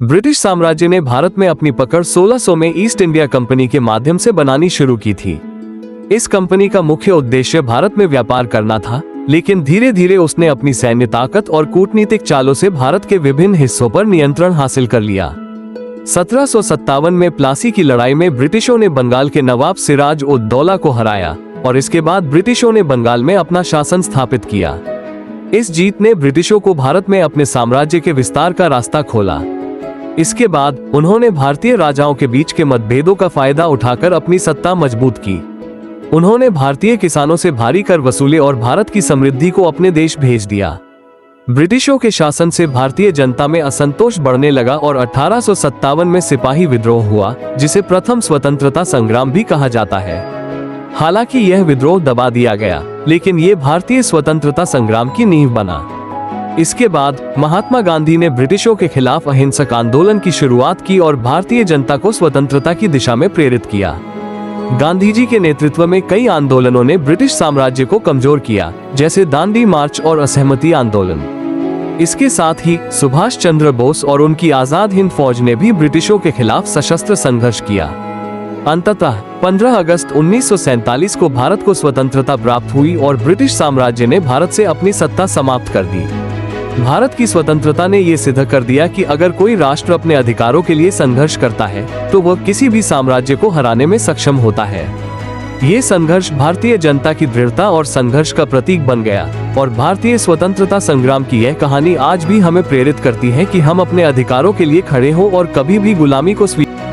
British साम्राज्य ने भारत में अपनी पकड़ 1600 में ईस्ट इंडिया कंपनी के माध्यम से बनानी शुरू की थी। इस कंपनी का मुख्य उद्देश्य भारत में व्यापार करना था, लेकिन धीरे धीरे उसने अपनी सैन्य ताकत और कूटनीतिक चालों से भारत के विभिन्न हिस्सों पर नियंत्रण हासिल कर लिया। 1757 में प्लासी की लड़ाई में ब्रिटिशों ने बंगाल के नवाब सिराज उद दौला को हराया और इसके बाद ब्रिटिशों ने बंगाल में अपना शासन स्थापित किया। इस जीत ने ब्रिटिशों को भारत में अपने साम्राज्य के विस्तार का रास्ता खोला। इसके बाद उन्होंने भारतीय राजाओं के बीच के मतभेदों का फायदा उठाकर अपनी सत्ता मजबूत की। उन्होंने भारतीय किसानों से भारी कर वसूले और भारत की समृद्धि को अपने देश भेज दिया। ब्रिटिशों के शासन से भारतीय जनता में असंतोष बढ़ने लगा और 1857 में सिपाही विद्रोह हुआ, जिसे प्रथम स्वतंत्रता संग्राम भी कहा जाता है। हालांकि यह विद्रोह दबा दिया गया, लेकिन ये भारतीय स्वतंत्रता संग्राम की नींव बना। इसके बाद महात्मा गांधी ने ब्रिटिशों के खिलाफ अहिंसक आंदोलन की शुरुआत की और भारतीय जनता को स्वतंत्रता की दिशा में प्रेरित किया। गांधी जी के नेतृत्व में कई आंदोलनों ने ब्रिटिश साम्राज्य को कमजोर किया, जैसे दांडी मार्च और असहमति आंदोलन। इसके साथ ही सुभाष चंद्र बोस और उनकी आजाद हिंद फौज ने भी ब्रिटिशों के खिलाफ सशस्त्र संघर्ष किया। अंततः 15 अगस्त 1947 को भारत को स्वतंत्रता प्राप्त हुई और ब्रिटिश साम्राज्य ने भारत से अपनी सत्ता समाप्त कर दी। भारत की स्वतंत्रता ने ये सिद्ध कर दिया कि अगर कोई राष्ट्र अपने अधिकारों के लिए संघर्ष करता है तो वह किसी भी साम्राज्य को हराने में सक्षम होता है। ये संघर्ष भारतीय जनता की दृढ़ता और संघर्ष का प्रतीक बन गया और भारतीय स्वतंत्रता संग्राम की यह कहानी आज भी हमें प्रेरित करती है कि हम अपने अधिकारों के लिए खड़े हों और कभी भी गुलामी को स्वीकार